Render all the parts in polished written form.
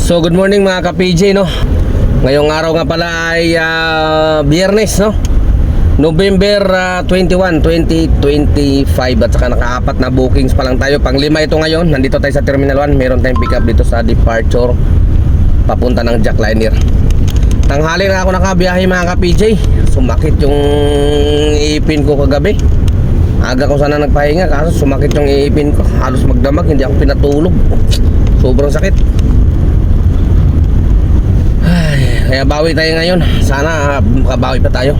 So good morning mga ka-PJ, no. Ngayong araw nga pala ay Biyernes, no. November 21, 2025 at saka nakaapat na bookings pa lang tayo. Pang-5 ito ngayon. Nandito tayo sa Terminal 1. Meron tayong pick up dito sa departure papunta ng Jackliner. Tanghali na ako nakabiyahe mga ka-PJ. Sumakit yung iipin ko kagabi. Aga ko sana nagpahinga kaso sumakit yung iipin ko. Halos magdamag, hindi ako pinatulog. Sobrang sakit. Kaya bawi tayo ngayon. Sana makabawi pa tayo.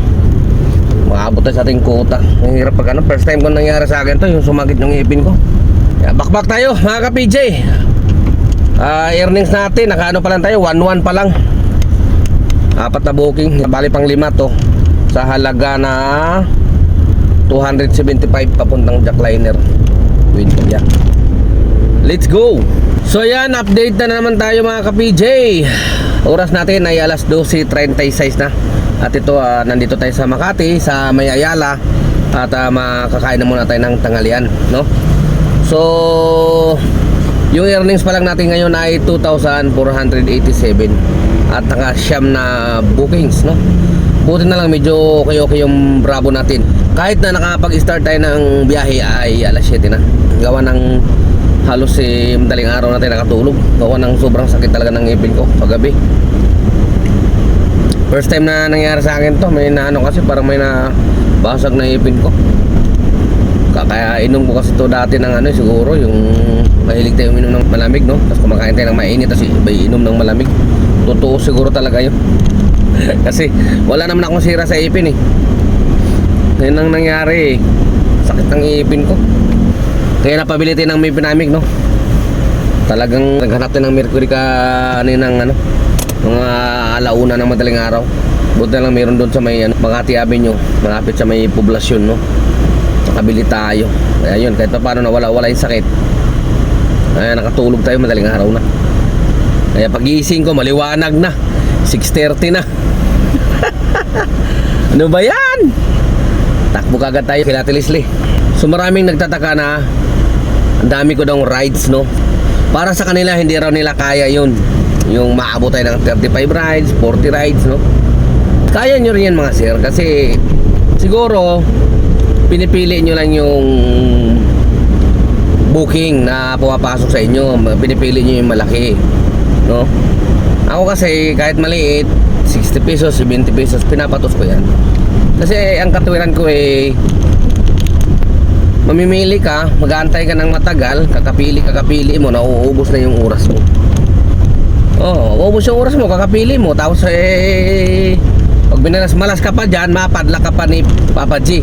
Makabot tayo sa ating kuta. Ang hirap pag ano. First time ko nangyari sa akin to, yung sumakit yung ipin ko. Kaya bakbak tayo mga ka-PJ. Earnings natin, nakaano pa lang tayo, 1-1 pa lang. 4 na booking. Bali pang 5 to. Sa halaga na 275 papuntang Jackliner. Wait, yeah. Let's go. So yan, update na naman tayo mga ka-PJ. Oras natin ay alas 12:36 na. At ito, nandito tayo sa Makati, sa May Ayala. At makakain na muna tayo ng tanghalian, no? So yung earnings pa lang natin ngayon ay 2,487. At siyam na bookings, no? Buti na lang medyo okay yung Bravo natin. Kahit na nakapag-start tayo ng biyahe ay alas 7 na. Gawa ng halos madaling araw natin nakatulog. Gawa ng sobrang sakit talaga ng ngipin ko paggabi. First time na nangyari sa akin to. May naano kasi parang may nabasag na ngipin ko. Kaya inom ko kasi to dati ng ano siguro yung mahilig tayo uminom ng malamig, no? Tapos kumakain tayo ng mainit tapos iba inom ng malamig. Totoo siguro talaga yun. Kasi wala naman akong sira sa ipin eh. Ngayon ang nangyari eh. Sakit ng ipin ko. Kaya napabili tayo ng Mipinamig, no? Talagang naghanap tayo ng Mercury kaninang ano, mga alauna ng madaling araw. Buti na lang meron doon sa may Makati Avenue, malapit sa may poblasyon, no? Nakabili tayo. Kaya yun, kahit pa paano nawala-wala yung sakit. Kaya nakatulog tayo madaling araw na. Kaya pagising ko maliwanag na, 6:30 na. Ano ba yan? Takbo kagad tayo kay Ate Leslie. So maraming nagtataka na ang dami ko daw rides, no? Para sa kanila hindi raw nila kaya yun. Yung maabot tayo ng 35 rides, 40 rides, no? Kaya nyo rin yan mga sir. Kasi siguro pinipili nyo lang yung booking na pumapasok sa inyo. Pinipili nyo yung malaki, no? Ako kasi kahit maliit, 60 pesos, 70 pesos, pinapatos ko yan. Kasi ang katwiran ko mamimili ka, mag-aantay ka ng matagal, kakapili mo, nauubos na yung oras mo. Uubos yung oras mo, kakapili mo. Tapos pag malas ka pa dyan, mapadla ka pa ni Papa G.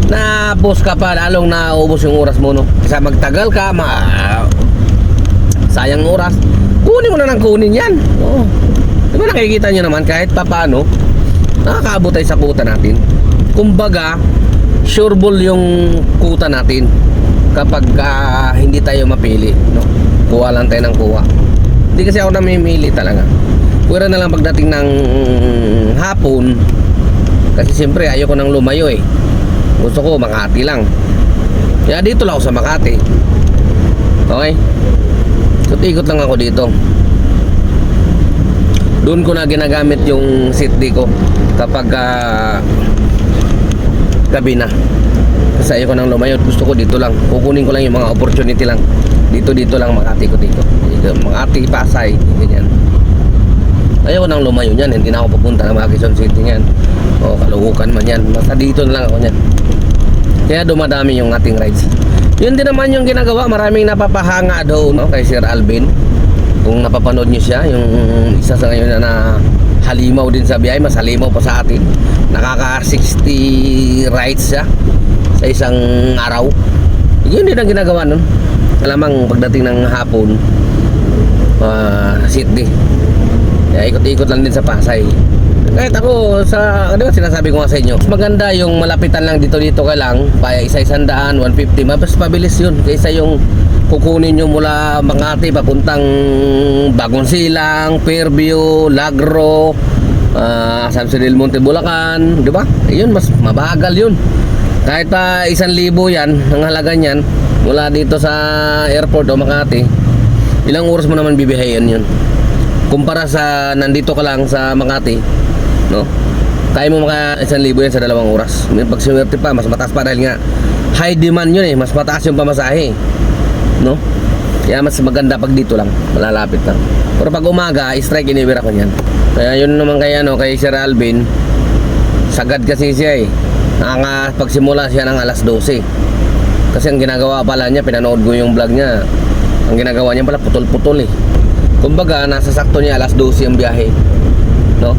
Napos ka pa, lalong nauubos yung oras mo, no? Kasi magtagal ka, sayang oras. Kunin mo na ng kunin yan. Diba nakikita nyo naman, kahit pa paano nakakaabot tayo sa kuta natin. Kumbaga sure ball yung kuta natin kapag hindi tayo mapili, no? Kuha lang tayo ng kuha. Hindi kasi ako namimili talaga. Pwera na lang pagdating ng hapon. Kasi siyempre ayoko nang lumayo eh. Gusto ko Makati lang. Kaya dito lang ako sa Makati. Okay? So ikot lang ako dito. Doon ko na ginagamit yung seat ko kapag gabi na. Kasi ayoko nang lumayo. Gusto ko dito lang. Kukunin ko lang yung mga opportunity lang. Dito lang Makati ko dito. Makati, Pasay, ganyan. Ayoko nang lumayo niyan. Hindi na ako pupunta ng Quezon City niyan. O Caloocan man yan. Basta dito na lang ako niyan. Kaya dumadami yung ating rides. Yun din naman yung ginagawa. Maraming napapahanga doon, no? Kay Sir Alvin. Kung napapanood nyo siya, yung isa sa ngayon na halimaw din sa biyahe, mas halimaw pa sa atin. Nakaka 60 rides siya sa isang araw. Yun din ang ginagawa nun. Alamang pagdating ng hapon, sit day. Kaya ikot-ikot lang din sa Pasay. Kahit ako di ba sinasabi ko nga sa inyo, mas maganda yung malapitan lang dito ka lang, kaya isa-100, 150, mas pabilis yun kaysa yung kukunin nyo mula Makati papuntang Bagong Silang, Fairview, Lagro, San Jose del Monte, Bulacan, di ba? Yun, mas mabagal yun. Kahit pa 1,000 yan ang halaga niyan mula dito sa airport o Makati, Ilang oras mo naman bibihayan yun? Kumpara sa nandito ka lang sa Makati, no? Kaya mo maka 1,000 yan sa 2 oras. Pag sinuwerte pa, mas mataas pa dahil nga high demand yun eh, mas mataas yung pamasahe, no? Kaya mas maganda pag dito lang, malalapit lang. Pero pag umaga, strike anywhere ako niyan. Kaya yun naman kay kay Sir Alvin, sagad kasi siya eh. Nakakapagsimula siya ng alas 12. Kasi ang ginagawa pala niya, pinanood ko yung vlog niya, ang ginagawa niya pala putol-putol eh. Kumbaga, nasa sakto niya alas 12 ang biyahe, no?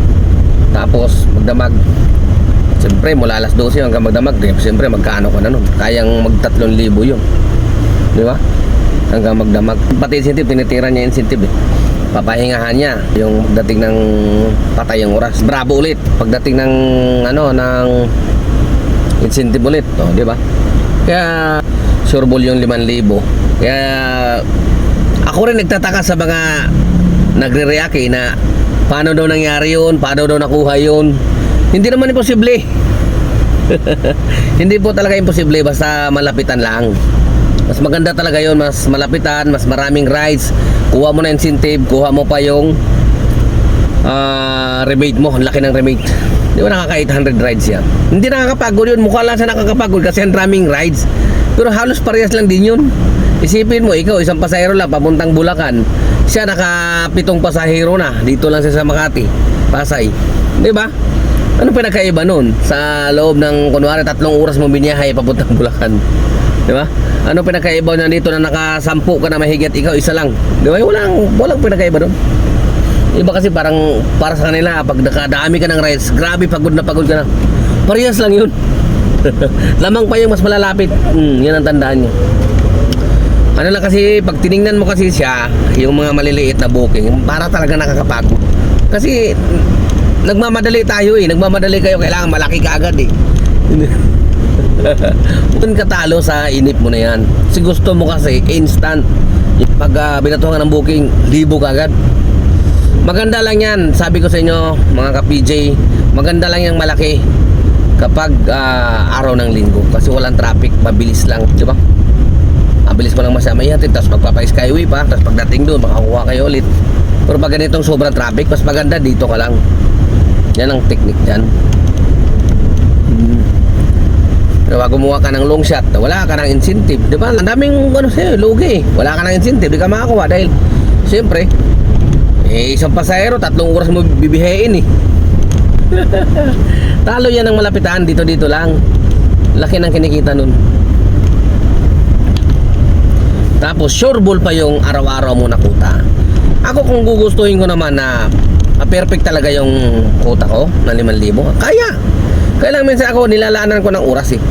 Tapos magdamag. Siyempre mula alas 12 hanggang magdamag, siyempre magkano ka na nun? Kayang mag 3,000 yun, di ba? Hanggang magdamag. Pati incentive, tinitira niya incentive eh. Papahingahan niya yung pagdating ng patay yung oras. Bravo ulit pagdating ng ng incentive ulit, di ba? Kaya sureball yung 5,000. Kaya ako rin nagtataka sa mga nagre-react eh, na paano daw nangyari yun, paano daw nakuha yun. Hindi naman imposible. Hindi po talaga imposible, basta malapitan lang. Mas maganda talaga yun, mas malapitan, mas maraming rides. Kuha mo na incentive, kuha mo pa yung rebate mo, laki ng rebate. Di ba nakaka 800 rides yan? Hindi nakakapagod yun, mukha lang siya nakakapagod kasi ang raming rides. Pero halos parehas lang din yun. Isipin mo, ikaw isang pasahero lang papuntang Bulacan, siya naka 7 pasahero na, dito lang siya sa Makati, Pasay. Di ba? Ano pinakaiba nun? Sa loob ng kunwari 3 oras mo biniyahe papuntang Bulacan. Di ba? Ano pinakaiba na dito na naka-10 ka na mahigit, ikaw isa lang? Di ba? Walang pinakaiba doon. Iba kasi parang para sa kanila, pag nakadami ka ng rides, grabe pagod na ka na. Parehas lang yun. Lamang pa yung mas malalapit. Yan ang tandaan nyo. Ano lang kasi, pag tiningnan mo kasi siya, yung mga maliliit na booking, para talaga nakakapagod. Kasi nagmamadali tayo eh. Nagmamadali kayo, kailangan malaki ka agad eh. Huwag ka talo sa inip mo na yan. Kasi gusto mo kasi instant. Pag binatuhan ng booking, 1,000 ka agad. Maganda lang yan, sabi ko sa inyo mga ka-PJ, maganda lang yung malaki kapag araw ng linggo. Kasi walang traffic, mabilis lang, di ba? Mabilis mo lang masama ihatid, tapos magpapa-skyway pa, tapos pagdating doon, makakuha kayo ulit. Pero pag ganitong sobrang traffic, mas maganda dito ka lang. Yan ang technique dyan. Diba, gumawa ka ng long shot, wala ka ng incentive, di ba? Ang daming sa'yo, lugi. Wala ka ng incentive, di ka makakuha dahil siyempre isang pasahero 3 oras mo bibihain eh. Talo yan ng malapitan, dito lang. Laki ng kinikita nun. Tapos sureball pa yung araw-araw mo na kuta. Ako kung gugustuhin ko naman na perfect talaga yung kuta ko na 5,000, kaya lang minsan ako nilalaanan ko ng oras eh.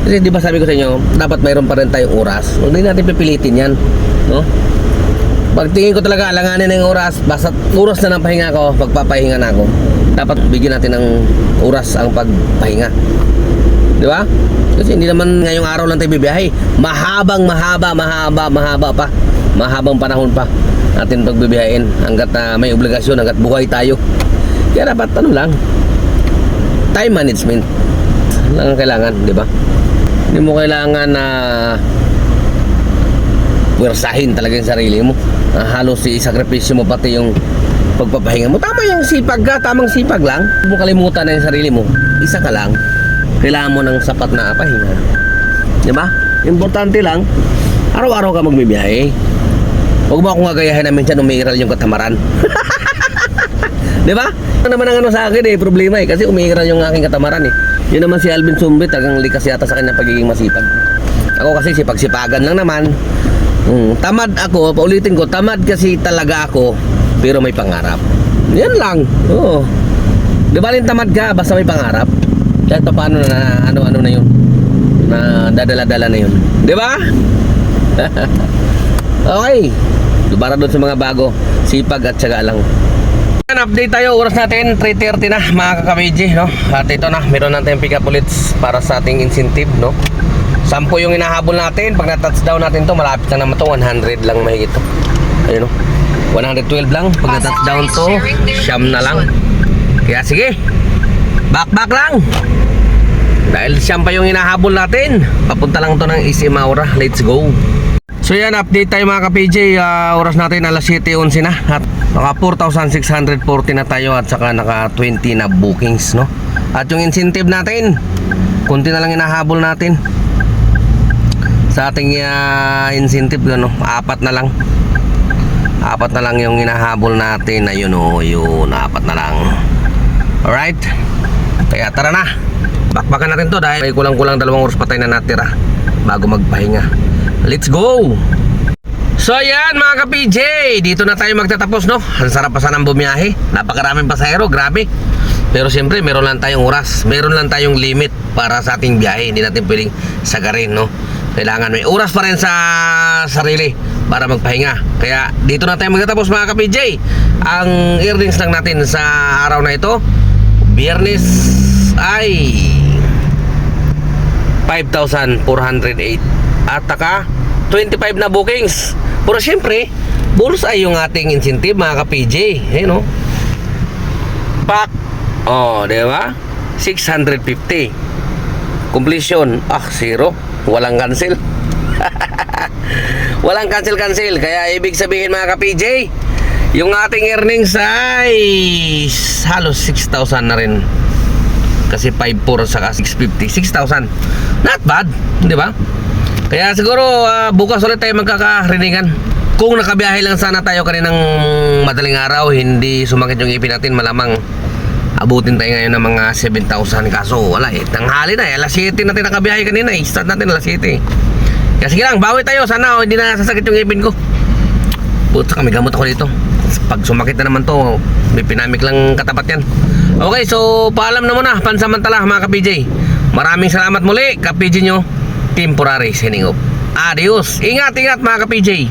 Kasi di ba sabi ko sa inyo, dapat mayroon pa rin tayong oras. Huwag din natin pipilitin yan, no? Pag tingin ko talaga alanganin ng oras, basta oras na ng pahinga ko, pagpapahinga na ako, dapat bigyan natin ng oras ang pagpahinga. Di ba? Kasi hindi naman ngayong araw lang tayo bibiyahe. Mahaba pa. Mahabang panahon pa natin pagbibiyahin hanggat may obligasyon, hanggat buhay tayo. Kaya dapat lang, time management lang ang kailangan, di ba? Hindi mo kailangan na puwersahin talaga yung sarili mo. Halos i-sakripisyo mo pati yung pagpapahinga mo. Tama yung sipag ka, tamang sipag lang. Huwag mo kalimutan na yung sarili mo. Isa ka lang. Kailangan mo ng sapat na pahinga. Di ba? Importante lang, araw-araw ka magbibiyahe. Huwag mo akong gagayahin na minsan umiiral yung katamaran. Di ba? Ano naman ang sa akin eh, problema eh. Kasi umiiral yung aking katamaran eh. Yun naman si Alvin Sumbi, tagang likas yata sa kanya pagiging masipag. Ako kasi sipag-sipagan lang naman. Tamad ako, paulitin ko, tamad kasi talaga ako, pero may pangarap. Yan lang. Oo. Di ba rin tamad ka, basta may pangarap. Kahit pa paano na ano-ano na yun, na dadala-dala na yun. Di ba? Okay. Para doon sa mga bago, sipag at syaga lang. Update tayo, oras natin 3:30 na mga kaka-BG, no? At ito na, meron natin pick up ulit para sa ating incentive, no? 10 yung inahabol natin. Pag na-touchdown natin to, malapit lang naman to, 100 lang mahigit to. Ayun, no? 112 lang. Pag na-touchdown to, siyam na lang. Kaya sige, back lang. Dahil siyam pa yung inahabol natin, papunta lang to ng Easy Maura. Let's go. So yan, update tayo mga ka-PJ. Oras natin alas 7:11 na. At naka 4,640 na tayo at saka naka 20 na bookings, no? At yung incentive natin, kunti na lang hinahabol natin sa ating incentive, ano, apat na lang yung hinahabol natin. Ayun o, yun, apat na lang. Alright, kaya tara na, bakbakan natin to dahil may kulang-kulang 2 oras pa tayo na natira bago magpahinga. Let's go! So ayan mga ka-PJ, dito na tayo magtatapos, no? Ang sarap pa sanang bumiyahe, napakaraming pasahero, grabe. Pero siyempre meron lang tayong oras, meron lang tayong limit para sa ating biyahe. Hindi natin pwedeng sagarin, no? Kailangan may oras pa rin sa sarili para magpahinga. Kaya dito na tayo magtatapos mga ka-PJ. Ang earnings lang natin sa araw na ito, Biyernes, ay 5,408 at taka 25 na bookings. Pero siyempre bonus ay yung ating incentive mga ka-PJ, no? Pak, oh, di ba? 650 completion, 0, walang cancel. Walang cancel. Kaya ibig sabihin mga ka-PJ, yung ating earnings ay halos 6,000 na rin. Kasi 5,400 saka 650, 6,000. Not bad, di ba? Kaya siguro bukas ulit tayo magkakarinigan. Kung nakabiyahe lang sana tayo kaninang madaling araw, hindi sumakit yung ipin natin, malamang abutin tayo ngayon ng mga 7,000. Kaso wala eh, tanghali na eh, alas 7 natin nakabiyahe kanina eh. Start natin alas 7. Kaya sige lang, bawi tayo. Sana hindi na sasakit yung ipin ko. Puta, may gamot ako dito. Pag sumakit na naman to, may pinamik lang katapat yan. Okay, so paalam na muna, pansamantala mga ka-PJ. Maraming salamat muli, ka-PJ nyo. Temporary signing off. Adios. Ingat mga ka-PJ.